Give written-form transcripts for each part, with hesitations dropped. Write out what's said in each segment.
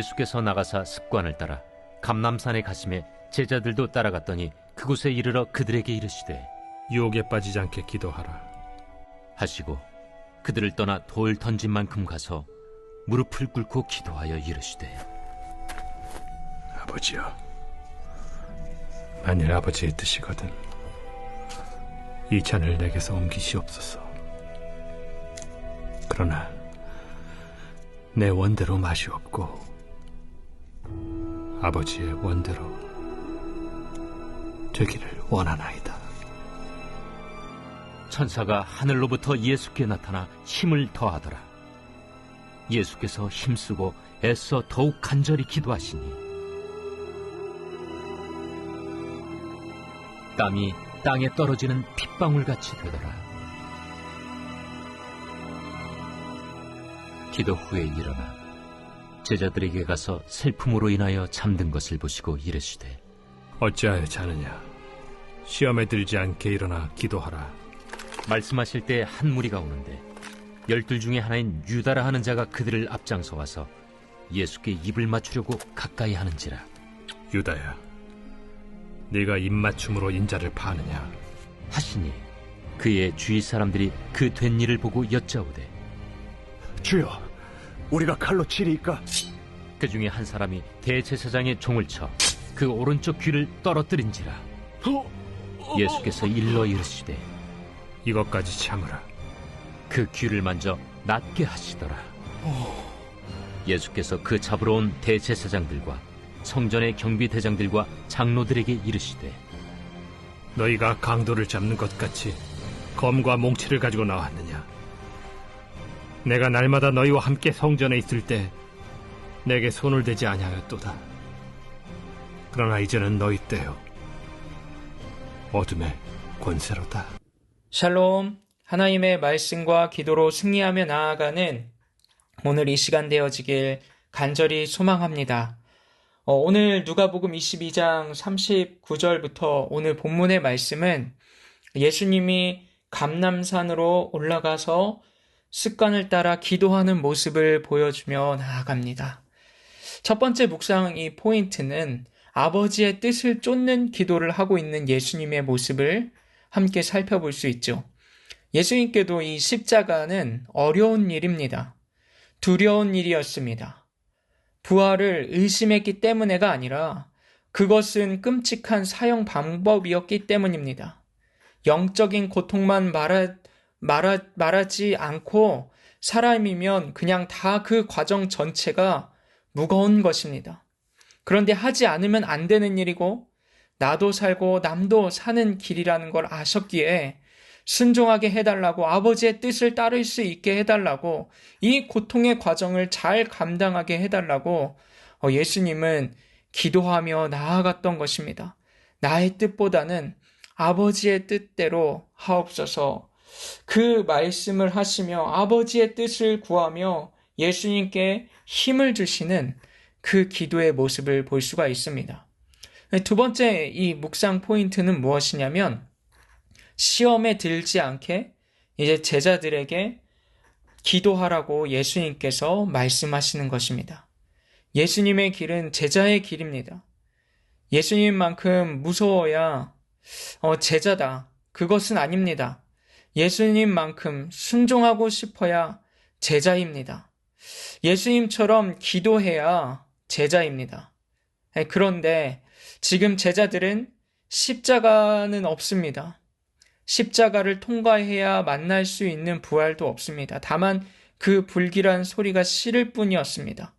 예수께서 나가사 습관을 따라 감람산에 가심에 제자들도 따라갔더니 그곳에 이르러 그들에게 이르시되 유혹에 빠지지 않게 기도하라 하시고 그들을 떠나 돌 던진 만큼 가서 무릎을 꿇고 기도하여 이르시되 아버지여, 만일 아버지의 뜻이거든 이 잔을 내게서 옮기시옵소서. 그러나 내 원대로 마시옵고 아버지의 원대로 되기를 원하나이다. 천사가 하늘로부터 예수께 나타나 힘을 더하더라. 예수께서 힘쓰고 애써 더욱 간절히 기도하시니 땀이 땅에 떨어지는 핏방울같이 되더라. 기도 후에 일어나 제자들에게 가서 슬픔으로 인하여 잠든 것을 보시고 이르시되 어찌하여 자느냐? 시험에 들지 않게 일어나 기도하라. 말씀하실 때 한 무리가 오는데 12 중에 하나인 유다라 하는 자가 그들을 앞장서 와서 예수께 입을 맞추려고 가까이 하는지라. 유다야, 네가 입맞춤으로 인자를 파느냐 하시니 그의 주위 사람들이 그 된 일을 보고 여짜오되 주여, 우리가 칼로 치리이까? 그 중에 한 사람이 대제사장의 종을 쳐 그 오른쪽 귀를 떨어뜨린지라. 예수께서 일러 이르시되 이것까지 참으라. 그 귀를 만져 낫게 하시더라. 예수께서 그 잡으러 온 대제사장들과 성전의 경비대장들과 장로들에게 이르시되 너희가 강도를 잡는 것 같이 검과 몽치를 가지고 나왔느냐? 내가 날마다 너희와 함께 성전에 있을 때 내게 손을 대지 아니하였도다. 그러나 이제는 너희 때요 어둠의 권세로다. 샬롬, 하나님의 말씀과 기도로 승리하며 나아가는 오늘 이 시간 되어지길 간절히 소망합니다. 오늘 누가복음 22장 39절부터 오늘 본문의 말씀은 예수님이 감람산으로 올라가서 습관을 따라 기도하는 모습을 보여주며 나아갑니다. 첫 번째 묵상 이 포인트는 아버지의 뜻을 쫓는 기도를 하고 있는 예수님의 모습을 함께 살펴볼 수 있죠. 예수님께도 이 십자가는 어려운 일입니다. 두려운 일이었습니다. 부활을 의심했기 때문에가 아니라 그것은 끔찍한 사형 방법이었기 때문입니다. 영적인 고통만 말하지 않고 사람이면 그냥 다 그 과정 전체가 무거운 것입니다. 그런데 하지 않으면 안 되는 일이고 나도 살고 남도 사는 길이라는 걸 아셨기에 순종하게 해달라고, 아버지의 뜻을 따를 수 있게 해달라고, 이 고통의 과정을 잘 감당하게 해달라고 예수님은 기도하며 나아갔던 것입니다. 나의 뜻보다는 아버지의 뜻대로 하옵소서. 그 말씀을 하시며 아버지의 뜻을 구하며 예수님께 힘을 주시는 그 기도의 모습을 볼 수가 있습니다. 두 번째 이 묵상 포인트는 무엇이냐면 시험에 들지 않게 이제 제자들에게 기도하라고 예수님께서 말씀하시는 것입니다. 예수님의 길은 제자의 길입니다. 예수님만큼 무서워야 제자다. 그것은 아닙니다. 예수님만큼 순종하고 싶어야 제자입니다. 예수님처럼 기도해야 제자입니다. 그런데 지금 제자들은 십자가는 없습니다. 십자가를 통과해야 만날 수 있는 부활도 없습니다. 다만 그 불길한 소리가 싫을 뿐이었습니다.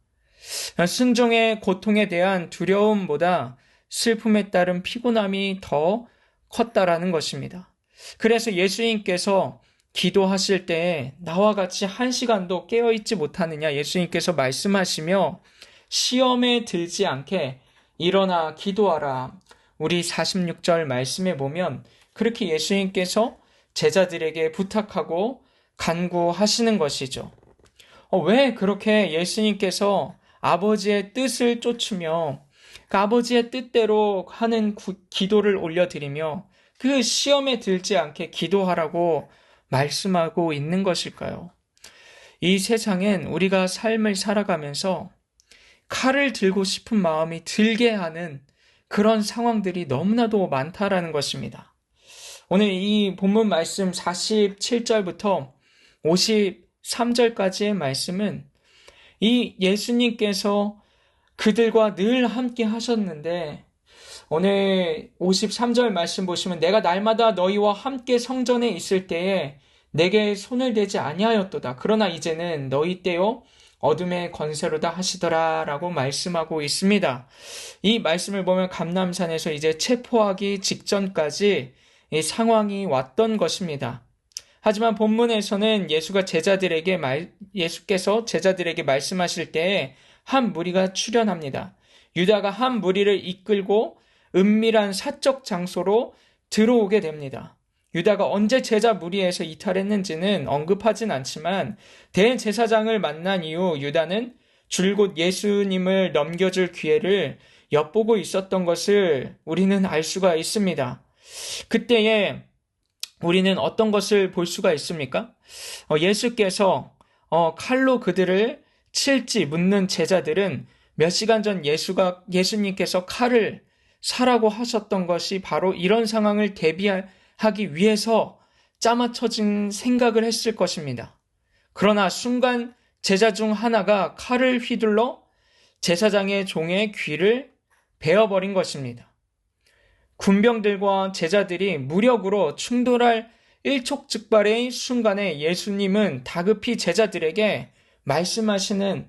순종의 고통에 대한 두려움보다 슬픔에 따른 피곤함이 더 컸다라는 것입니다. 그래서 예수님께서 기도하실 때 나와 같이 1시간도 깨어있지 못하느냐 예수님께서 말씀하시며 시험에 들지 않게 일어나 기도하라. 우리 46절 말씀에 보면 그렇게 예수님께서 제자들에게 부탁하고 간구하시는 것이죠. 왜 그렇게 예수님께서 아버지의 뜻을 쫓으며 그 아버지의 뜻대로 하는 기도를 올려드리며 그 시험에 들지 않게 기도하라고 말씀하고 있는 것일까요? 이 세상엔 우리가 삶을 살아가면서 칼을 들고 싶은 마음이 들게 하는 그런 상황들이 너무나도 많다라는 것입니다. 오늘 이 본문 말씀 47절부터 53절까지의 말씀은 이 예수님께서 그들과 늘 함께 하셨는데, 오늘 53절 말씀 보시면 내가 날마다 너희와 함께 성전에 있을 때에 내게 손을 대지 아니하였도다. 그러나 이제는 너희 때요 어둠의 권세로다 하시더라 라고 말씀하고 있습니다. 이 말씀을 보면 감람산에서 이제 체포하기 직전까지 이 상황이 왔던 것입니다. 하지만 본문에서는 예수께서 제자들에게 말씀하실 때에 한 무리가 출현합니다. 유다가 한 무리를 이끌고 은밀한 사적 장소로 들어오게 됩니다. 유다가 언제 제자 무리에서 이탈했는지는 언급하진 않지만 대제사장을 만난 이후 유다는 줄곧 예수님을 넘겨줄 기회를 엿보고 있었던 것을 우리는 알 수가 있습니다. 그때에 우리는 어떤 것을 볼 수가 있습니까? 예수께서 칼로 그들을 칠지 묻는 제자들은 몇 시간 전 예수님께서 칼을 사라고 하셨던 것이 바로 이런 상황을 대비하기 위해서 짜맞춰진 생각을 했을 것입니다. 그러나 순간 제자 중 하나가 칼을 휘둘러 제사장의 종의 귀를 베어버린 것입니다. 군병들과 제자들이 무력으로 충돌할 일촉즉발의 순간에 예수님은 다급히 제자들에게 말씀하시는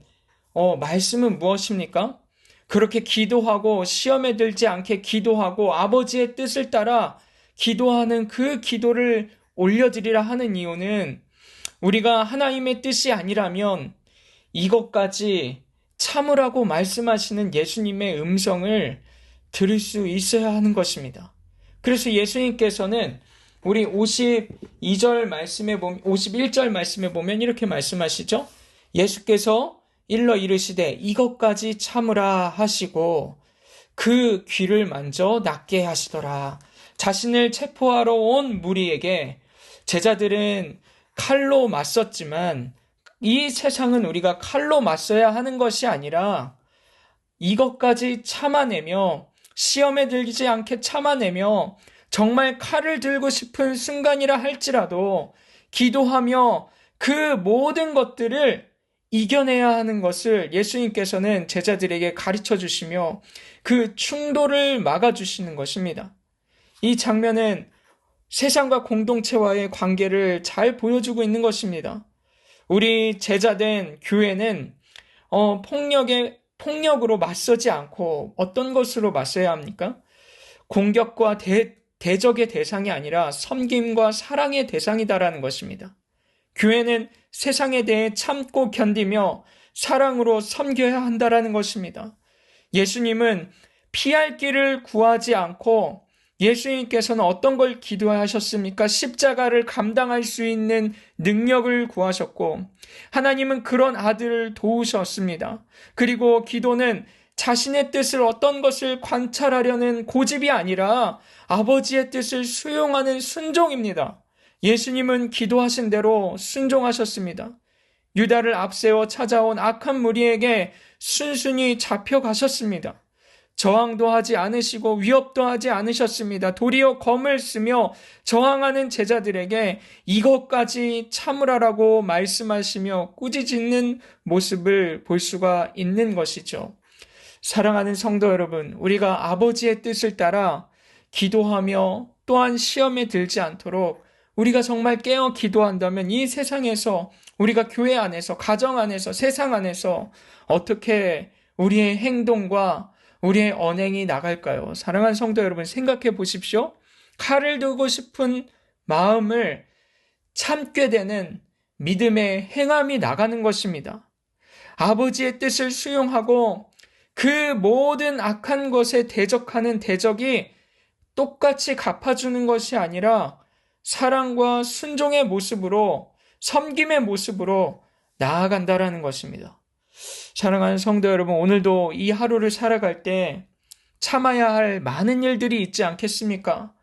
말씀은 무엇입니까? 그렇게 기도하고 시험에 들지 않게 기도하고 아버지의 뜻을 따라 기도하는 그 기도를 올려드리라 하는 이유는 우리가 하나님의 뜻이 아니라면 이것까지 참으라고 말씀하시는 예수님의 음성을 들을 수 있어야 하는 것입니다. 그래서 예수님께서는 우리 51절 말씀에 보면 이렇게 말씀하시죠. 예수께서 일러 이르시되 이것까지 참으라 하시고 그 귀를 만져 낫게 하시더라. 자신을 체포하러 온 무리에게 제자들은 칼로 맞섰지만 이 세상은 우리가 칼로 맞서야 하는 것이 아니라 이것까지 참아내며 시험에 들지 않게 참아내며 정말 칼을 들고 싶은 순간이라 할지라도 기도하며 그 모든 것들을 이겨내야 하는 것을 예수님께서는 제자들에게 가르쳐 주시며 그 충돌을 막아주시는 것입니다. 이 장면은 세상과 공동체와의 관계를 잘 보여주고 있는 것입니다. 우리 제자된 교회는 폭력으로 맞서지 않고 어떤 것으로 맞서야 합니까? 공격과 대적의 대상이 아니라 섬김과 사랑의 대상이다라는 것입니다. 교회는 세상에 대해 참고 견디며 사랑으로 섬겨야 한다라는 것입니다. 예수님은 피할 길을 구하지 않고 예수님께서는 어떤 걸 기도하셨습니까? 십자가를 감당할 수 있는 능력을 구하셨고 하나님은 그런 아들을 도우셨습니다. 그리고 기도는 자신의 뜻을 어떤 것을 관찰하려는 고집이 아니라 아버지의 뜻을 수용하는 순종입니다. 예수님은 기도하신 대로 순종하셨습니다. 유다를 앞세워 찾아온 악한 무리에게 순순히 잡혀가셨습니다. 저항도 하지 않으시고 위협도 하지 않으셨습니다. 도리어 검을 쓰며 저항하는 제자들에게 이것까지 참으라라고 말씀하시며 꾸짖는 모습을 볼 수가 있는 것이죠. 사랑하는 성도 여러분, 우리가 아버지의 뜻을 따라 기도하며 또한 시험에 들지 않도록 우리가 정말 깨어 기도한다면 이 세상에서 우리가 교회 안에서 가정 안에서 세상 안에서 어떻게 우리의 행동과 우리의 언행이 나갈까요? 사랑하는 성도 여러분, 생각해 보십시오. 칼을 들고 싶은 마음을 참게 되는 믿음의 행함이 나가는 것입니다. 아버지의 뜻을 수용하고 그 모든 악한 것에 대적하는 대적이 똑같이 갚아주는 것이 아니라 사랑과 순종의 모습으로 섬김의 모습으로 나아간다라는 것입니다. 사랑하는 성도 여러분, 오늘도 이 하루를 살아갈 때 참아야 할 많은 일들이 있지 않겠습니까?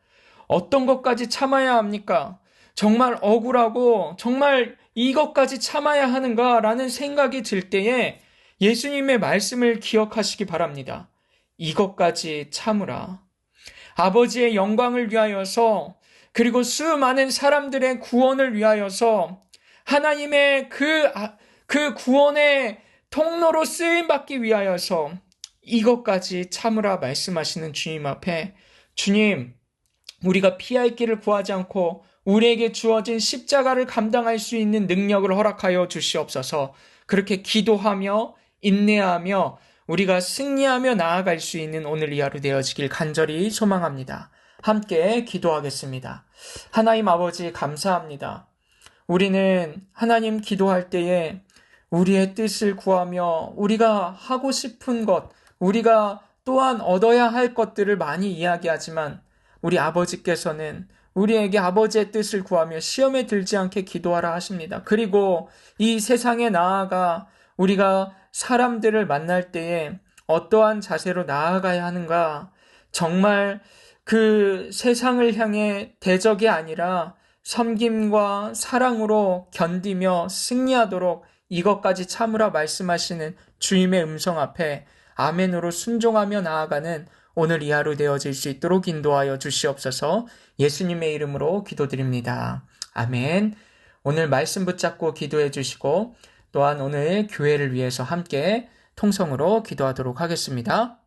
어떤 것까지 참아야 합니까? 정말 억울하고 정말 이것까지 참아야 하는가라는 생각이 들 때에 예수님의 말씀을 기억하시기 바랍니다. 이것까지 참으라. 아버지의 영광을 위하여서, 그리고 수많은 사람들의 구원을 위하여서 하나님의 그 구원의 통로로 쓰임받기 위하여서 이것까지 참으라 말씀하시는 주님 앞에, 주님, 우리가 피할 길을 구하지 않고 우리에게 주어진 십자가를 감당할 수 있는 능력을 허락하여 주시옵소서. 그렇게 기도하며 인내하며 우리가 승리하며 나아갈 수 있는 오늘 이 하루 되어지길 간절히 소망합니다. 함께 기도하겠습니다. 하나님 아버지 감사합니다. 우리는 하나님 기도할 때에 우리의 뜻을 구하며 우리가 하고 싶은 것, 우리가 또한 얻어야 할 것들을 많이 이야기하지만 우리 아버지께서는 우리에게 아버지의 뜻을 구하며 시험에 들지 않게 기도하라 하십니다. 그리고 이 세상에 나아가 우리가 사람들을 만날 때에 어떠한 자세로 나아가야 하는가, 정말 그 세상을 향해 대적이 아니라 섬김과 사랑으로 견디며 승리하도록 이것까지 참으라 말씀하시는 주님의 음성 앞에 아멘으로 순종하며 나아가는 오늘 이 하루 되어질 수 있도록 인도하여 주시옵소서. 예수님의 이름으로 기도드립니다. 아멘. 오늘 말씀 붙잡고 기도해 주시고 또한 오늘 교회를 위해서 함께 통성으로 기도하도록 하겠습니다.